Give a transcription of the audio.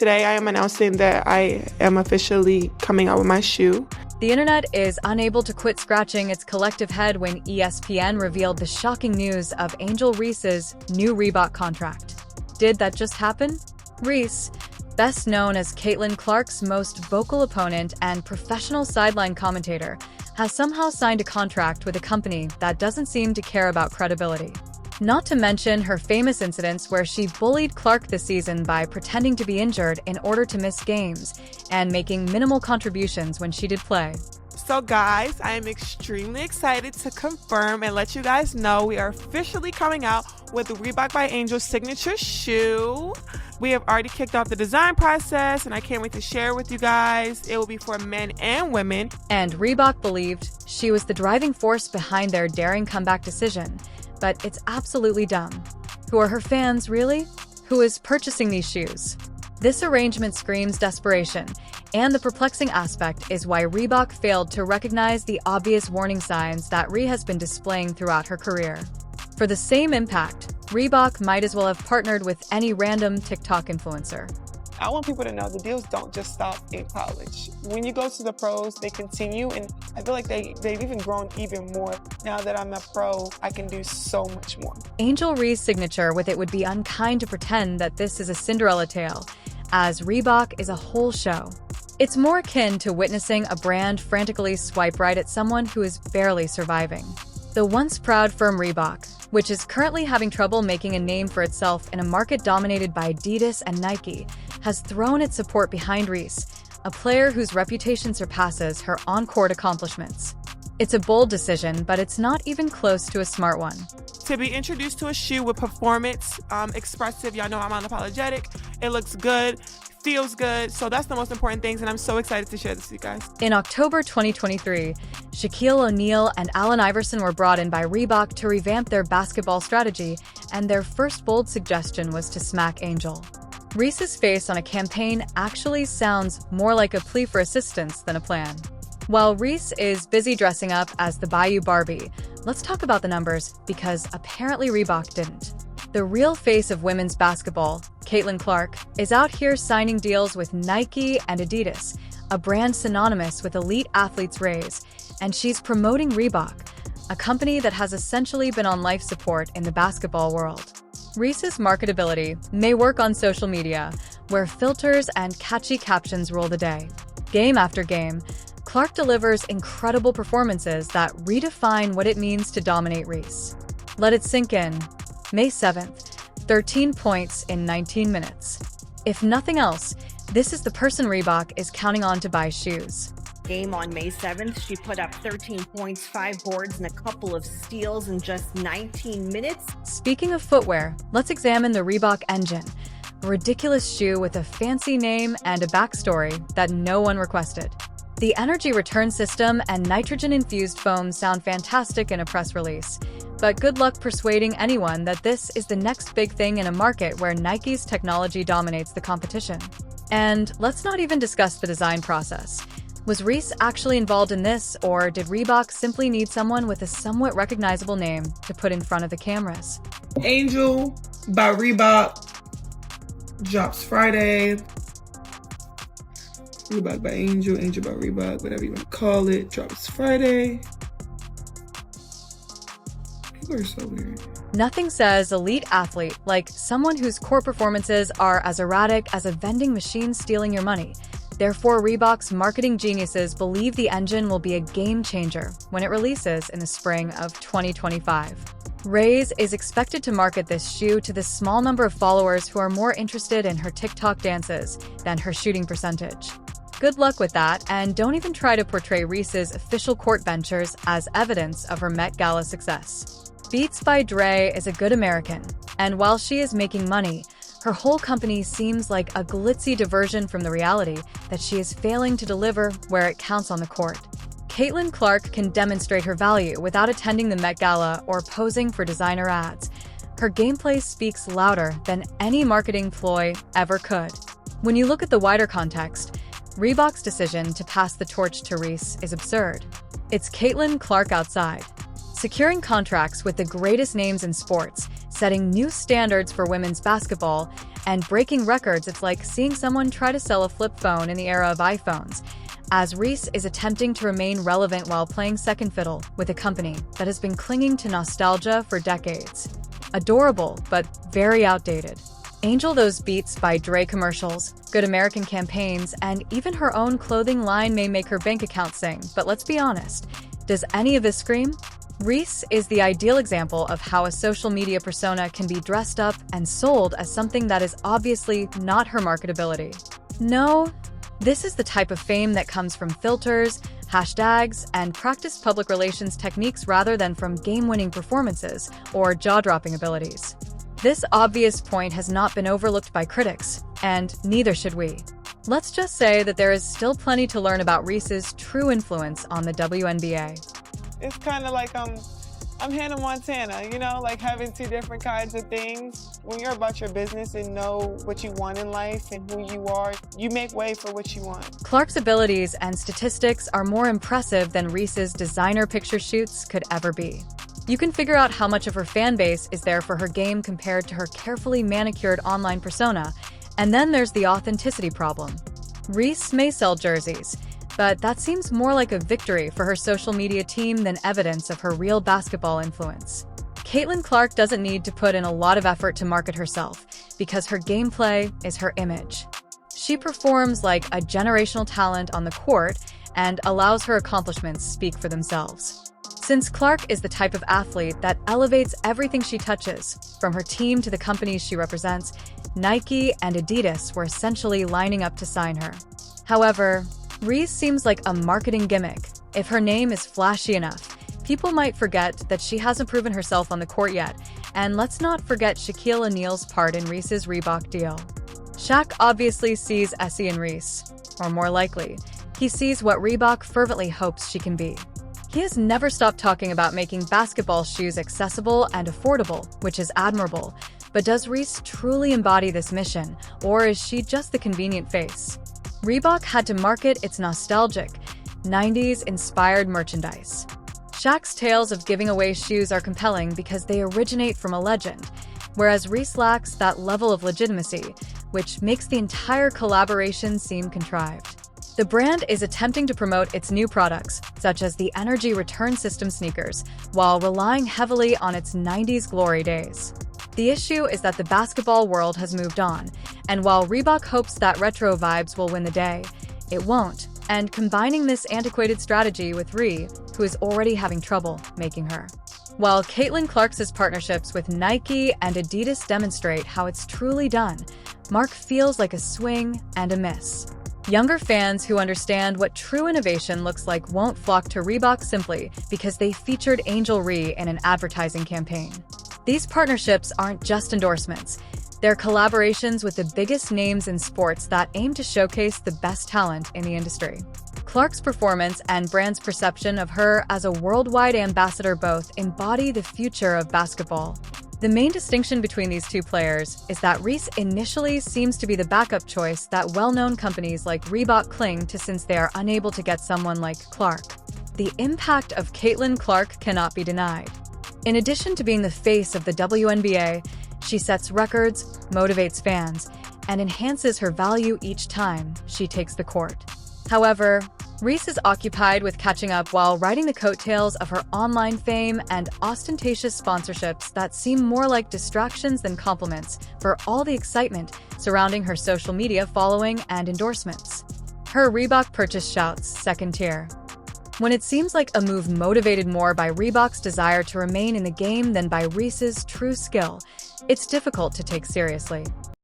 Today, I am announcing that I am officially coming out with my shoe. The internet is unable to quit scratching its collective head when ESPN revealed the shocking news of Angel Reese's new Reebok contract. Did that just happen? Reese, best known as Caitlin Clark's most vocal opponent and professional sideline commentator, has somehow signed a contract with a company that doesn't seem to care about credibility. Not to mention her famous incidents where she bullied Clark this season by pretending to be injured in order to miss games and making minimal contributions when she did play. So guys, I am extremely excited to confirm and let you guys know we are officially coming out with the Reebok by Angel signature shoe. We have already kicked off the design process and I can't wait to share with you guys. It will be for men and women. And Reebok believed she was the driving force behind their daring comeback decision. But it's absolutely dumb. Who are her fans, really? Who is purchasing these shoes? This arrangement screams desperation, and the perplexing aspect is why Reebok failed to recognize the obvious warning signs that Ree has been displaying throughout her career. For the same impact, Reebok might as well have partnered with any random TikTok influencer. I want people to know the deals don't just stop in college. When you go to the pros, they continue, and I feel like they've even grown even more. Now that I'm a pro, I can do so much more. Angel Reese's signature with it would be unkind to pretend that this is a Cinderella tale, as Reebok is a whole show. It's more akin to witnessing a brand frantically swipe right at someone who is barely surviving. The once proud firm Reebok, which is currently having trouble making a name for itself in a market dominated by Adidas and Nike, has thrown its support behind Reese, a player whose reputation surpasses her on-court accomplishments. It's a bold decision, but it's not even close to a smart one. To be introduced to a shoe with performance, expressive, y'all know I'm unapologetic, it looks good, feels good, so that's the most important things, and I'm so excited to share this with you guys. In October 2023, Shaquille O'Neal and Allen Iverson were brought in by Reebok to revamp their basketball strategy, and their first bold suggestion was to smack Angel. Reese's face on a campaign actually sounds more like a plea for assistance than a plan. While Reese is busy dressing up as the Bayou Barbie, let's talk about the numbers, because apparently Reebok didn't. The real face of women's basketball, Caitlin Clark, is out here signing deals with Nike and Adidas, a brand synonymous with elite athletes' raise, and she's promoting Reebok, a company that has essentially been on life support in the basketball world. Reese's marketability may work on social media, where filters and catchy captions rule the day. Game after game, Clark delivers incredible performances that redefine what it means to dominate Reese. Let it sink in. May 7th, 13 points in 19 minutes. If nothing else, this is the person Reebok is counting on to buy shoes. Game on May 7th, she put up 13 points, 5 boards, and a couple of steals in just 19 minutes. Speaking of footwear, let's examine the Reebok Engine, a ridiculous shoe with a fancy name and a backstory that no one requested. The energy return system and nitrogen-infused foam sound fantastic in a press release, but good luck persuading anyone that this is the next big thing in a market where Nike's technology dominates the competition. And let's not even discuss the design process. Was Reese actually involved in this, or did Reebok simply need someone with a somewhat recognizable name to put in front of the cameras? Angel by Reebok drops Friday. Reebok by Angel, Angel by Reebok, whatever you want to call it, drops Friday. People are so weird. Nothing says elite athlete like someone whose core performances are as erratic as a vending machine stealing your money. Therefore, Reebok's marketing geniuses believe the engine will be a game changer when it releases in the spring of 2025. Raze is expected to market this shoe to the small number of followers who are more interested in her TikTok dances than her shooting percentage. Good luck with that, and don't even try to portray Reese's official court ventures as evidence of her Met Gala success. Beats by Dre is a good American, and while she is making money, her whole company seems like a glitzy diversion from the reality that she is failing to deliver where it counts on the court. Caitlin Clark can demonstrate her value without attending the Met Gala or posing for designer ads. Her gameplay speaks louder than any marketing ploy ever could. When you look at the wider context, Reebok's decision to pass the torch to Reese is absurd. It's Caitlin Clark outside, securing contracts with the greatest names in sports, setting new standards for women's basketball, and breaking records. It's like seeing someone try to sell a flip phone in the era of iPhones, as Reese is attempting to remain relevant while playing second fiddle with a company that has been clinging to nostalgia for decades. Adorable, but very outdated. Angel those Beats by Dre commercials, Good American campaigns, and even her own clothing line may make her bank account sing, but let's be honest, does any of this scream? Reese is the ideal example of how a social media persona can be dressed up and sold as something that is obviously not her marketability. No, this is the type of fame that comes from filters, hashtags, and practiced public relations techniques rather than from game-winning performances or jaw-dropping abilities. This obvious point has not been overlooked by critics, and neither should we. Let's just say that there is still plenty to learn about Reese's true influence on the WNBA. It's kind of like I'm Hannah Montana, you know, like having two different kinds of things. When you're about your business and know what you want in life and who you are, you make way for what you want. Clark's abilities and statistics are more impressive than Reese's designer picture shoots could ever be. You can figure out how much of her fan base is there for her game compared to her carefully manicured online persona, and then there's the authenticity problem. Reese may sell jerseys, but that seems more like a victory for her social media team than evidence of her real basketball influence. Caitlin Clark doesn't need to put in a lot of effort to market herself, because her gameplay is her image. She performs like a generational talent on the court and allows her accomplishments speak for themselves. Since Clark is the type of athlete that elevates everything she touches, from her team to the companies she represents, Nike and Adidas were essentially lining up to sign her. However, Reese seems like a marketing gimmick. If her name is flashy enough, people might forget that she hasn't proven herself on the court yet, and let's not forget Shaquille O'Neal's part in Reese's Reebok deal. Shaq obviously sees Essie in Reese, or more likely, he sees what Reebok fervently hopes she can be. He has never stopped talking about making basketball shoes accessible and affordable, which is admirable, but does Reese truly embody this mission, or is she just the convenient face? Reebok had to market its nostalgic, 90s-inspired merchandise. Shaq's tales of giving away shoes are compelling because they originate from a legend, whereas Reese lacks that level of legitimacy, which makes the entire collaboration seem contrived. The brand is attempting to promote its new products, such as the Energy Return System sneakers, while relying heavily on its 90s glory days. The issue is that the basketball world has moved on, and while Reebok hopes that retro vibes will win the day, it won't, and combining this antiquated strategy with Ree, who is already having trouble making her. While Caitlin Clark's partnerships with Nike and Adidas demonstrate how it's truly done, Mark feels like a swing and a miss. Younger fans who understand what true innovation looks like won't flock to Reebok simply because they featured Angel Ree in an advertising campaign. These partnerships aren't just endorsements. They're collaborations with the biggest names in sports that aim to showcase the best talent in the industry. Clark's performance and brand's perception of her as a worldwide ambassador both embody the future of basketball. The main distinction between these two players is that Reese initially seems to be the backup choice that well-known companies like Reebok cling to since they are unable to get someone like Clark. The impact of Caitlin Clark cannot be denied. In addition to being the face of the WNBA, she sets records, motivates fans, and enhances her value each time she takes the court. However, Reese is occupied with catching up while riding the coattails of her online fame and ostentatious sponsorships that seem more like distractions than compliments for all the excitement surrounding her social media following and endorsements. Her Reebok purchase shouts second tier. When it seems like a move motivated more by Reebok's desire to remain in the game than by Reese's true skill, it's difficult to take seriously.